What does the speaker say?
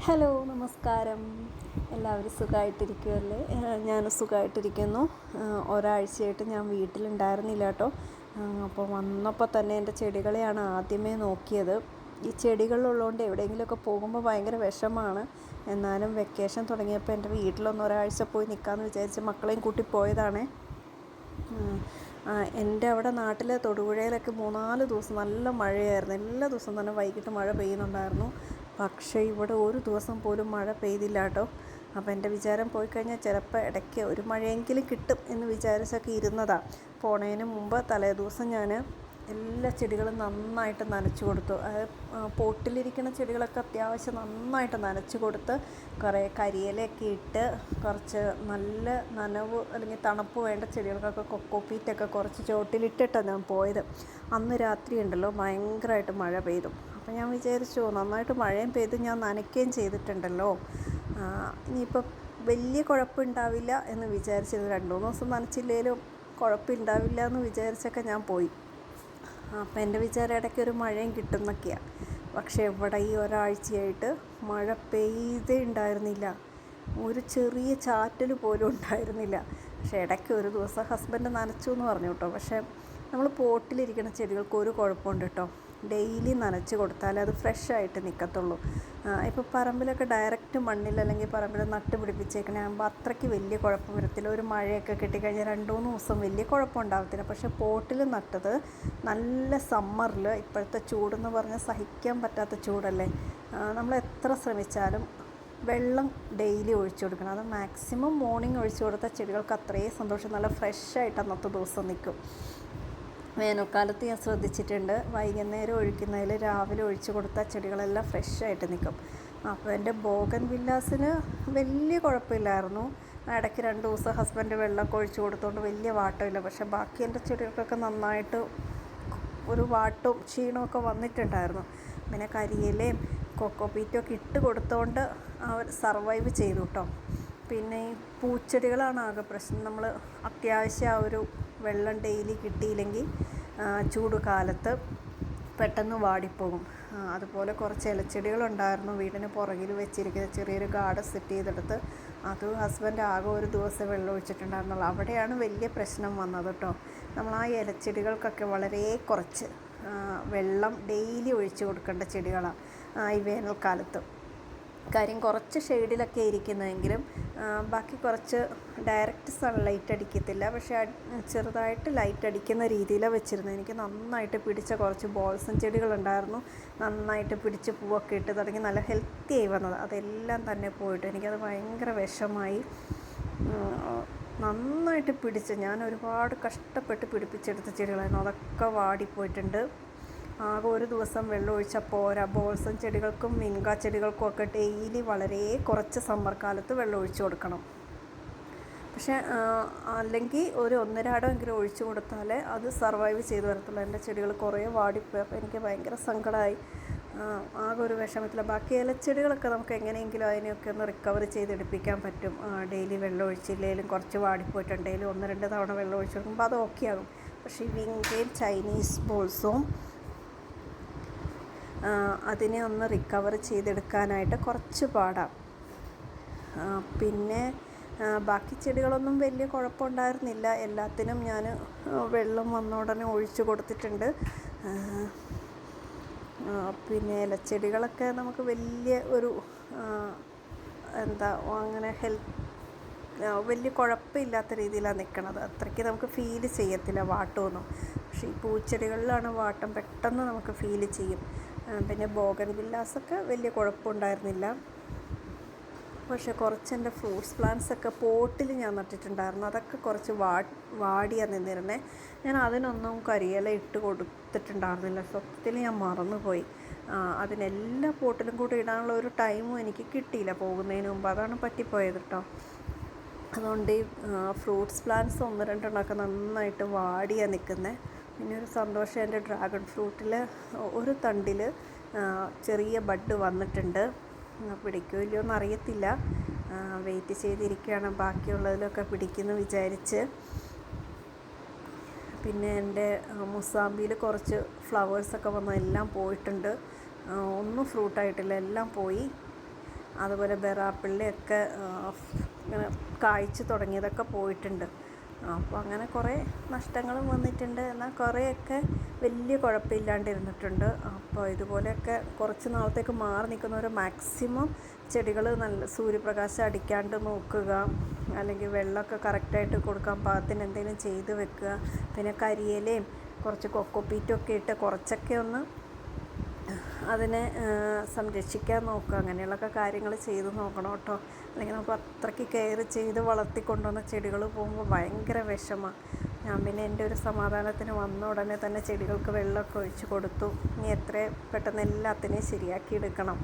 Hello നമസ്കാരം. എല്ലാവരും സുഖമായിട്ടിരിക്കുമല്ലേ? ഞാൻ സുഖമായിട്ടിരിക്കുന്നു. ഒരാഴ്ചയായിട്ട് ഞാൻ വീട്ടിലുണ്ടായിരുന്നില്ല കേട്ടോ. അപ്പോൾ വന്നപ്പോൾ തന്നെ എൻ്റെ ചെടികളെയാണ് ആദ്യമേ നോക്കിയത്. ഈ ചെടികളുള്ളതുകൊണ്ട് എവിടെയെങ്കിലുമൊക്കെ പോകുമ്പോൾ ഭയങ്കര വിഷമമാണ്. എന്നാലും വെക്കേഷൻ തുടങ്ങിയപ്പോൾ എൻ്റെ വീട്ടിലൊന്ന് ഒരാഴ്ച പോയി നിൽക്കാമെന്ന് വിചാരിച്ച് മക്കളെയും കൂട്ടി പോയതാണ്. എൻ്റെ അവിടെ നാട്ടിൽ തൊടുപുഴയിലൊക്കെ 3-4 ദിവസം നല്ല മഴയായിരുന്നു. എല്ലാ ദിവസവും തന്നെ വൈകിട്ട് മഴ പെയ്യുന്നുണ്ടായിരുന്നു. പക്ഷേ ഇവിടെ ഒരു ദിവസം പോലും മഴ പെയ്തില്ല കേട്ടോ. അപ്പോൾ എൻ്റെ വിചാരം പോയി കഴിഞ്ഞാൽ ചിലപ്പോൾ ഇടയ്ക്ക് ഒരു മഴയെങ്കിലും കിട്ടും എന്ന് വിചാരിച്ചൊക്കെ ഇരുന്നതാണ്. പോണതിന് മുമ്പ് തലേദിവസം ഞാൻ എല്ലാ ചെടികളും നന്നായിട്ട് നനച്ച് കൊടുത്തു. പോട്ടിലിരിക്കുന്ന ചെടികളൊക്കെ അത്യാവശ്യം നന്നായിട്ട് നനച്ച് കൊടുത്ത് കുറേ കരിയിലയൊക്കെ ഇട്ട് കുറച്ച് നല്ല നനവ് അല്ലെങ്കിൽ തണുപ്പ് വേണ്ട ചെടികൾക്കൊക്കെ കൊക്കോപ്പീറ്റൊക്കെ കുറച്ച് ചോട്ടിലിട്ടിട്ടാണ് ഞാൻ പോയത്. അന്ന് രാത്രി ഉണ്ടല്ലോ ഭയങ്കരമായിട്ട് മഴ പെയ്തു. അപ്പോൾ ഞാൻ വിചാരിച്ചു നന്നായിട്ട് മഴയും പെയ്ത് ഞാൻ നനയ്ക്കുകയും ചെയ്തിട്ടുണ്ടല്ലോ, ഇനിയിപ്പോൾ വലിയ കുഴപ്പമുണ്ടാവില്ല എന്ന് വിചാരിച്ചിരുന്നു. 2-3 ദിവസം നനച്ചില്ലെങ്കിലും കുഴപ്പമുണ്ടാവില്ല എന്ന് വിചാരിച്ചൊക്കെ ഞാൻ പോയി. അപ്പോൾ എൻ്റെ വിചാരം ഇടയ്ക്ക് ഒരു മഴയും കിട്ടുന്നൊക്കെയാണ്. പക്ഷേ ഇവിടെ ഈ ഒരാഴ്ചയായിട്ട് മഴ പെയ്തേ ഉണ്ടായിരുന്നില്ല. ഒരു ചെറിയ ചാറ്റൽ പോലും ഉണ്ടായിരുന്നില്ല. പക്ഷേ ഇടയ്ക്ക് ഒരു ദിവസം ഹസ്ബൻഡ് നനച്ചു എന്ന് പറഞ്ഞു കേട്ടോ. പക്ഷേ നമ്മൾ പോട്ടിലിരിക്കുന്ന ചെടികൾക്ക് ഒരു കുഴപ്പമുണ്ട് കേട്ടോ, ഡെയിലി നനച്ച് കൊടുത്താൽ അത് ഫ്രഷായിട്ട് നിൽക്കത്തുള്ളൂ. ഇപ്പോൾ പറമ്പിലൊക്കെ ഡയറക്റ്റ് മണ്ണിൽ അല്ലെങ്കിൽ പറമ്പിൽ നട്ട് പിടിപ്പിച്ചേക്കണാകുമ്പോൾ അത്രയ്ക്ക് വലിയ കുഴപ്പം വരത്തില്ല. ഒരു മഴയൊക്കെ കിട്ടിക്കഴിഞ്ഞാൽ 2-3 ദിവസം വലിയ കുഴപ്പമുണ്ടാകത്തില്ല. പക്ഷേ പോട്ടിൽ നട്ടത് നല്ല സമ്മറിൽ, ഇപ്പോഴത്തെ ചൂടെന്ന് പറഞ്ഞാൽ സഹിക്കാൻ പറ്റാത്ത ചൂടല്ലേ, നമ്മൾ എത്ര ശ്രമിച്ചാലും വെള്ളം ഡെയിലി ഒഴിച്ചു കൊടുക്കണം. അത് മാക്സിമം മോർണിംഗ് ഒഴിച്ചു കൊടുത്താൽ ചെടികൾക്ക് അത്രയും സന്തോഷം, നല്ല ഫ്രഷായിട്ട് അന്നത്തെ ദിവസം നിൽക്കും. വേനൽക്കാലത്ത് ഞാൻ ശ്രദ്ധിച്ചിട്ടുണ്ട്, വൈകുന്നേരം ഒഴിക്കുന്നതിൽ രാവിലെ ഒഴിച്ചു കൊടുത്താൽ ചെടികളെല്ലാം ഫ്രഷായിട്ട് നിൽക്കും. അപ്പോൾ എൻ്റെ ബോഗൻ വില്ലാസിന് വലിയ കുഴപ്പമില്ലായിരുന്നു. ഇടയ്ക്ക് 2 ദിവസം ഹസ്ബൻഡ് വെള്ളമൊക്കെ ഒഴിച്ചു കൊടുത്തുകൊണ്ട് വലിയ വാട്ടമില്ല. പക്ഷേ ബാക്കി എൻ്റെ ചെടികൾക്കൊക്കെ നന്നായിട്ട് ഒരു വാട്ടും ക്ഷീണമൊക്കെ വന്നിട്ടുണ്ടായിരുന്നു. പിന്നെ കരിയിലയും കൊക്കോപ്പീറ്റൊക്കെ ഇട്ട് കൊടുത്തുകൊണ്ട് അവർ സർവൈവ് ചെയ്തു കേട്ടോ. പിന്നെ ഈ പൂച്ചെടികളാണ് ആകെ പ്രശ്നം. നമ്മൾ അത്യാവശ്യം ഒരു വെള്ളം ഡെയിലി കിട്ടിയില്ലെങ്കിൽ ചൂട് കാലത്ത് പെട്ടെന്ന് വാടിപ്പോകും. അതുപോലെ കുറച്ച് ഇലച്ചെടികളുണ്ടായിരുന്നു വീടിന് പുറകിൽ വെച്ചിരിക്കുന്ന ചെറിയൊരു ഗാർഡൻ സെറ്റ് ചെയ്തെടുത്ത്. അത് ഹസ്ബൻഡ് ആകെ ഒരു ദിവസം വെള്ളം ഒഴിച്ചിട്ടുണ്ടായിരുന്നുള്ളൂ. അവിടെയാണ് വലിയ പ്രശ്നം വന്നത് കേട്ടോ. നമ്മൾ ആ ഇലച്ചെടികൾക്കൊക്കെ വളരെ കുറച്ച് വെള്ളം ഡെയിലി ഒഴിച്ച് കൊടുക്കേണ്ട ചെടികളാണ് ഈ വേനൽക്കാലത്ത്. കാര്യം കുറച്ച് ഷെയ്ഡിലൊക്കെ ഇരിക്കുന്നതെങ്കിലും ബാക്കി കുറച്ച് ഡയറക്റ്റ് സൺലൈറ്റ് അടിക്കത്തില്ല. പക്ഷേ ചെറുതായിട്ട് ലൈറ്റ് അടിക്കുന്ന രീതിയിലാണ് വെച്ചിരുന്നത്. എനിക്ക് നന്നായിട്ട് പിടിച്ച കുറച്ച് ബോൾസം ചെടികളുണ്ടായിരുന്നു. നന്നായിട്ട് പിടിച്ച് പൂവൊക്കെ ഇട്ട് തുടങ്ങി നല്ല ഹെൽത്തി ആയി വന്നത്. അതെല്ലാം തന്നെ പോയിട്ട് എനിക്കത് ഭയങ്കര വിഷമായി. നന്നായിട്ട് പിടിച്ച് ഞാൻ ഒരുപാട് കഷ്ടപ്പെട്ട് പിടിപ്പിച്ചെടുത്ത ചെടികളായിരുന്നു, അതൊക്കെ വാടിപ്പോയിട്ടുണ്ട്. ആകെ ഒരു ദിവസം വെള്ളം ഒഴിച്ചാൽ പോരാ. ബോൾസം ചെടികൾക്കും വിൻഗ ചെടികൾക്കും ഒക്കെ ഡെയിലി വളരെ കുറച്ച് സമ്മർ കാലത്ത് വെള്ളം ഒഴിച്ചു കൊടുക്കണം. പക്ഷേ അല്ലെങ്കിൽ ഒരു 1.5 അടമെങ്കിലും ഒഴിച്ചു കൊടുത്താലേ അത് സർവൈവ് ചെയ്ത് വരത്തുള്ളൂ. എൻ്റെ ചെടികൾ കുറേ വാടിപ്പോയി. അപ്പോൾ എനിക്ക് ഭയങ്കര സങ്കടമായി. ആകെ ഒരു വിഷമത്തില്ല. ബാക്കി ഇലച്ചെടികളൊക്കെ നമുക്ക് എങ്ങനെയെങ്കിലും അതിനെയൊക്കെ ഒന്ന് റിക്കവർ ചെയ്തെടുപ്പിക്കാൻ പറ്റും. ഡെയിലി വെള്ളം ഒഴിച്ചില്ലെങ്കിലും കുറച്ച് വാടിപ്പോയിട്ടുണ്ടെങ്കിലും 1-2 തവണ വെള്ളം ഒഴിച്ചു കൊടുക്കുമ്പോൾ അത് ഓക്കെ ആകും. പക്ഷേ ഈ വിൻഗയും ചൈനീസ് ബോൾസവും അതിനെ ഒന്ന് റിക്കവർ ചെയ്തെടുക്കാനായിട്ട് കുറച്ച് പാടാണ്. പിന്നെ ബാക്കി ചെടികളൊന്നും വലിയ കുഴപ്പമുണ്ടായിരുന്നില്ല. എല്ലാത്തിനും ഞാൻ വെള്ളം വന്ന ഉടനെ ഒഴിച്ചു കൊടുത്തിട്ടുണ്ട്. പിന്നെ ഇലച്ചെടികളൊക്കെ നമുക്ക് വലിയ ഒരു അങ്ങനെ വലിയ കുഴപ്പമില്ലാത്ത രീതിയിലാണ് നിൽക്കുന്നത്. അത്രയ്ക്ക് നമുക്ക് ഫീൽ ചെയ്യത്തില്ല വാട്ടമൊന്നും. പക്ഷേ ഈ പൂച്ചെടികളിലാണ് വാട്ടം പെട്ടെന്ന് നമുക്ക് ഫീൽ ചെയ്യും. പിന്നെ ബോഗൻ വില്ലാസൊക്കെ വലിയ കുഴപ്പമുണ്ടായിരുന്നില്ല. പക്ഷേ കുറച്ച് എൻ്റെ ഫ്രൂട്ട്സ് പ്ലാന്റ്സൊക്കെ പോട്ടിൽ ഞാൻ നട്ടിട്ടുണ്ടായിരുന്നു. അതൊക്കെ കുറച്ച് വാടിയാണ് നിന്നിരുന്നത്. ഞാൻ അതിനൊന്നും കരിയില ഇട്ട് കൊടുത്തിട്ടുണ്ടായിരുന്നില്ല. സത്യത്തിൽ ഞാൻ മറന്നുപോയി. അതിനെല്ലാ പോട്ടിലും കൂടി ഇടാനുള്ള ഒരു ടൈമും എനിക്ക് കിട്ടിയില്ല പോകുന്നതിന് മുമ്പ്. അതാണ് പറ്റിപ്പോയത് കേട്ടോ. അതുകൊണ്ട് ഈ ഫ്രൂട്ട്സ് പ്ലാന്റ്സ് 1-2 എണ്ണമൊക്കെ നന്നായിട്ട് വാടിയാണ് നിൽക്കുന്നത്. പിന്നെ ഒരു സന്തോഷം, എൻ്റെ ഡ്രാഗൺ ഫ്രൂട്ടിൽ ഒരു തണ്ടിൽ ചെറിയ ബഡ് വന്നിട്ടുണ്ട്. പിടിക്കുമോ ഇല്ലയോ എന്നറിയത്തില്ല, വെയിറ്റ് ചെയ്തിരിക്കുകയാണ്. ബാക്കിയുള്ളതിലൊക്കെ പിടിക്കുമെന്ന് വിചാരിച്ച്. പിന്നെ എൻ്റെ മുസാമ്പിയിൽ കുറച്ച് ഫ്ലവേഴ്സൊക്കെ വന്നു, എല്ലാം പോയിട്ടുണ്ട്. ഒന്നും ഫ്രൂട്ടായിട്ടില്ല, എല്ലാം പോയി. അതുപോലെ ബെറാപ്പിള്ളിയൊക്കെ ഇങ്ങനെ കായ്ച്ച് തുടങ്ങിയതൊക്കെ പോയിട്ടുണ്ട്. അപ്പോൾ അങ്ങനെ കുറേ നഷ്ടങ്ങളും വന്നിട്ടുണ്ട്. എന്നാൽ കുറേയൊക്കെ വലിയ കുഴപ്പമില്ലാണ്ടിരുന്നിട്ടുണ്ട്. അപ്പോൾ ഇതുപോലെയൊക്കെ കുറച്ച് നാളത്തേക്ക് മാറി നിൽക്കുന്നവർ മാക്സിമം ചെടികൾ നല്ല സൂര്യപ്രകാശം അടിക്കാണ്ട് നോക്കുക, അല്ലെങ്കിൽ വെള്ളമൊക്കെ കറക്റ്റായിട്ട് കൊടുക്കാൻ പാകത്തിന് എന്തെങ്കിലും ചെയ്ത് വെക്കുക. പിന്നെ കരിയിലയും കുറച്ച് കൊക്കോപ്പീറ്റൊക്കെ ഇട്ട് കുറച്ചൊക്കെ ഒന്ന് അതിനെ സംരക്ഷിക്കാൻ നോക്കുക. അങ്ങനെയുള്ളൊക്കെ കാര്യങ്ങൾ ചെയ്ത് നോക്കണം കേട്ടോ. അല്ലെങ്കിൽ നമുക്ക് അത്രയ്ക്ക് കെയർ ചെയ്ത് വളർത്തിക്കൊണ്ടുവന്ന ചെടികൾ പോകുമ്പോൾ ഭയങ്കര വിഷമമാണ്. ഞാൻ പിന്നെ എൻ്റെ ഒരു സമാധാനത്തിന് വന്ന ഉടനെ തന്നെ ചെടികൾക്ക് വെള്ളമൊക്കെ ഒഴിച്ച് കൊടുത്തു. ഇനി എത്രയും പെട്ടെന്ന് എല്ലാത്തിനെയും ശരിയാക്കി എടുക്കണം.